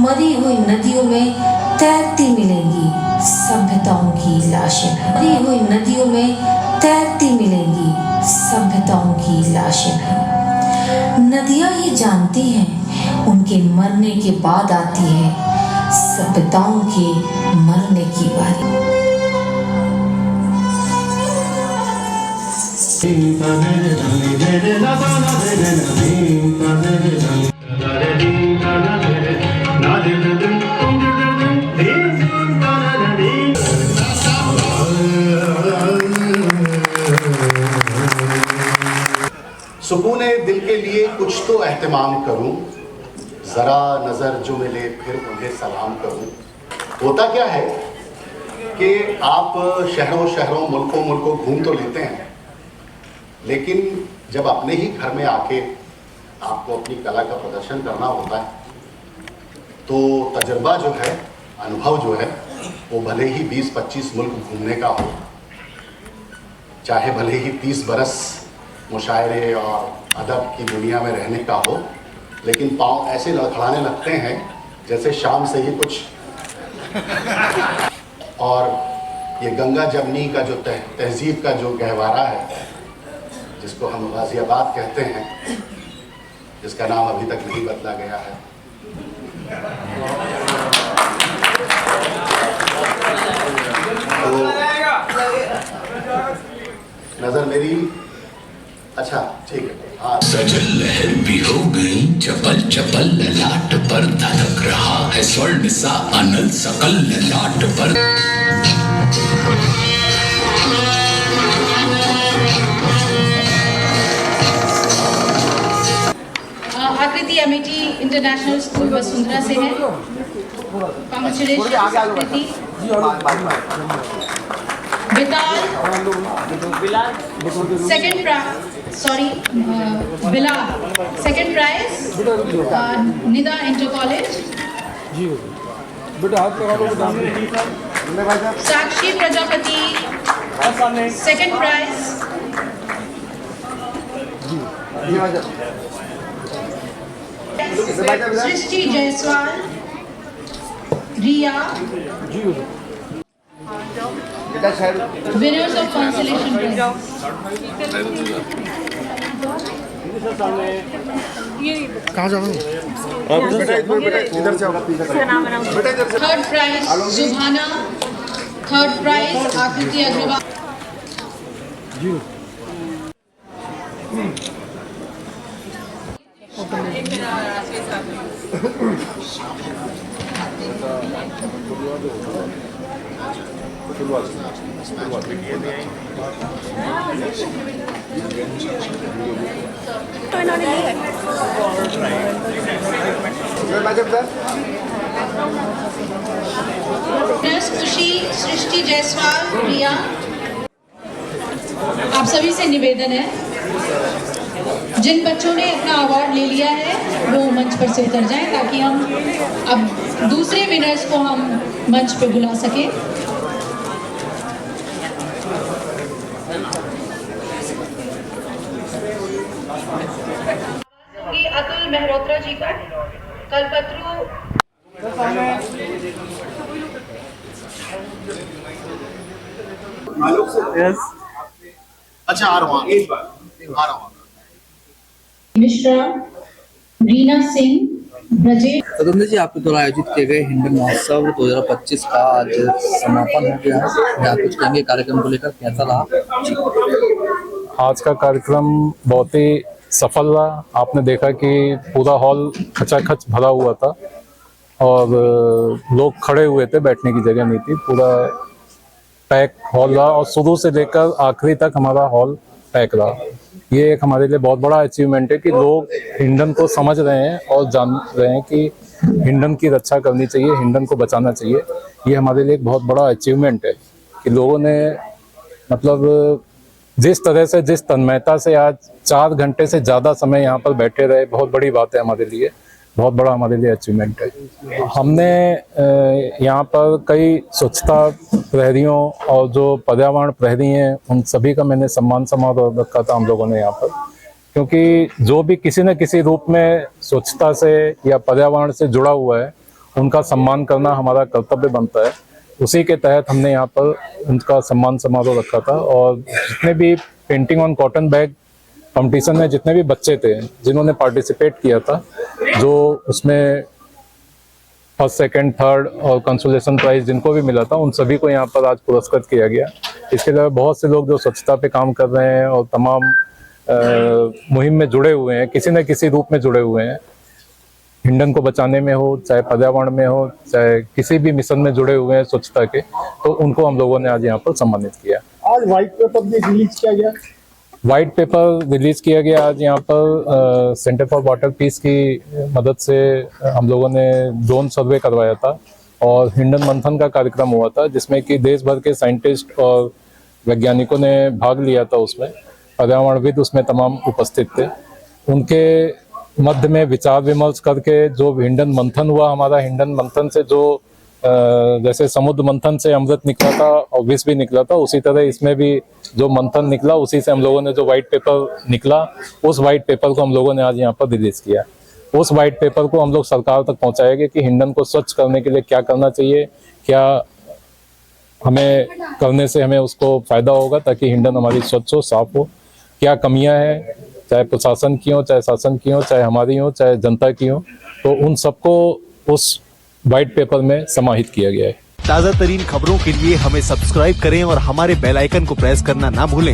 मरी हुई नदियों में तैरती मिलेंगी सभ्यताओं की लाशें। मरी हुई नदियों में तैरती मिलेंगी सभ्यताओं की लाशें। नदियाँ ये जानती हैं उनके मरने के बाद आती है सभ्यताओं के मरने की बारी। सुकूने दिल के लिए कुछ तो एहतमाम करूं, जरा नजर जो मिले फिर उन्हें सलाम करूं। होता क्या है कि आप शहरों शहरों मुल्कों मुल्कों घूम तो लेते हैं, लेकिन जब अपने ही घर में आके आपको अपनी कला का प्रदर्शन करना होता है तो तजर्बा जो है, अनुभव जो है, वो भले ही 20-25 मुल्क घूमने का हो, चाहे भले ही 30 बरस मुशायरे और अदब की दुनिया में रहने का हो, लेकिन पाँव ऐसे लड़खड़ाने लगते हैं जैसे शाम से ही कुछ। और ये गंगा जमनी का जो तहजीब का जो गहवारा है, जिसको हम गाजियाबाद कहते हैं, जिसका नाम अभी तक नहीं बदला गया है, तो नजर मेरी, अच्छा ठीक है, हाँ। सजल लहर भी हो गई, चपल चपल ललाट पर धड़क रहा है स्वर्ण सा अनल सकल ललाट पर। आकृति अमेठी इंटरनेशनल स्कूल वसुंधरा से है। Congratulations Akriti. Second prize Nida inter college. Sakshi Prajapati second prize. Srishti Jaiswal, Riya, winners of consolation prize। कहाँ जाओ? Third prize Jubhana, third prize Akriti Agrawal. खुशी, सृष्टि जायसवाल, प्रिया। आप सभी से निवेदन है, जिन बच्चों ने अपना अवार्ड ले लिया है वो मंच पर से उतर जाएं ताकि हम अब दूसरे विनर्स को हम मंच पे बुला सकें। अतुल मेहरोत्रा जी को कल्पत्रु। अच्छा आ रहा हूँ। मिश्रा, रीना सिंह, ब्रजेश। सदन जी, आपके द्वारा आयोजित किए गए हिंडन महोत्सव 2025 का आज समापन हो गया है। आप कुछ कहेंगे कार्यक्रम को लेकर, कैसा रहा? आज का कार्यक्रम बहुत ही सफल रहा। आपने देखा कि पूरा हॉल खचाखच भरा हुआ था और लोग खड़े हुए थे, बैठने की जगह नहीं थी। पूरा पैक हॉल रहा और शुरू से लेकर आखिरी तक हमारा हॉल पैक रहा। ये एक हमारे लिए बहुत बड़ा अचीवमेंट है कि लोग हिंडन को समझ रहे हैं और जान रहे हैं कि हिंडन की रक्षा करनी चाहिए, हिंडन को बचाना चाहिए। ये हमारे लिए एक बहुत बड़ा अचीवमेंट है कि लोगों ने मतलब जिस तरह से, जिस तन्मयता से आज 4 घंटे से ज़्यादा समय यहाँ पर बैठे रहे, बहुत बड़ी बात है हमारे लिए। बहुत बड़ा हमारे लिए अचीवमेंट है। हमने यहाँ पर कई स्वच्छता प्रहरियों और जो पर्यावरण प्रहरी हैं उन सभी का मैंने सम्मान समारोह रखा था हम लोगों ने यहाँ पर, क्योंकि जो भी किसी न किसी रूप में स्वच्छता से या पर्यावरण से जुड़ा हुआ है उनका सम्मान करना हमारा कर्तव्य बनता है। उसी के तहत हमने यहाँ पर उनका सम्मान समारोह रखा था। और जितने भी painting on cotton bag competition में जितने भी बच्चे थे जिन्होंने पार्टिसिपेट किया था, जो उसमें फर्स्ट सेकंड थर्ड और कंसोलेशन प्राइज जिनको भी मिला था, उन सभी को यहाँ पर आज पुरस्कृत किया गया। इसके अलावा बहुत से लोग जो स्वच्छता पे काम कर रहे हैं और तमाम मुहिम में जुड़े हुए हैं, किसी न किसी रूप में जुड़े हुए हैं, हिंडन को बचाने में हो, चाहे पर्यावरण में हो, चाहे किसी भी मिशन में जुड़े हुए हैं स्वच्छता के, तो उनको हम लोगों ने आज यहाँ पर सम्मानित किया। आज व्हाइट पेपर भी रिलीज किया गया। व्हाइट पेपर रिलीज किया गया आज यहाँ पर सेंटर फॉर वाटर पीस की मदद से। हम लोगों ने ड्रोन सर्वे करवाया था और हिंडन मंथन का कार्यक्रम हुआ था, जिसमें कि देश भर के साइंटिस्ट और वैज्ञानिकों ने भाग लिया था। उसमें पर्यावरणविद उसमें तमाम उपस्थित थे। उनके मध्य में विचार विमर्श करके जो हिंडन मंथन हुआ, हमारा हिंडन मंथन से जो जैसे समुद्र मंथन से अमृत निकला था और विष भी निकला था, उसी तरह इसमें भी जो मंथन निकला उसी से हम लोगों ने जो व्हाइट पेपर निकला, उस व्हाइट पेपर को हम लोगों ने आज यहाँ पर रिलीज किया। उस व्हाइट पेपर को हम लोग सरकार तक पहुँचाएंगे कि हिंडन को स्वच्छ करने के लिए क्या करना चाहिए, क्या हमें करने से हमें उसको फायदा होगा ताकि हिंडन हमारी स्वच्छ हो, साफ हो, क्या कमियां हैं, चाहे प्रशासन की हो, चाहे शासन की हो, चाहे हमारी हो, चाहे जनता की हो, तो उन सबको उस व्हाइट पेपर में समाहित किया गया है। ताज़ा तरीन खबरों के लिए हमें सब्सक्राइब करें और हमारे बेल आइकन को प्रेस करना ना भूलें।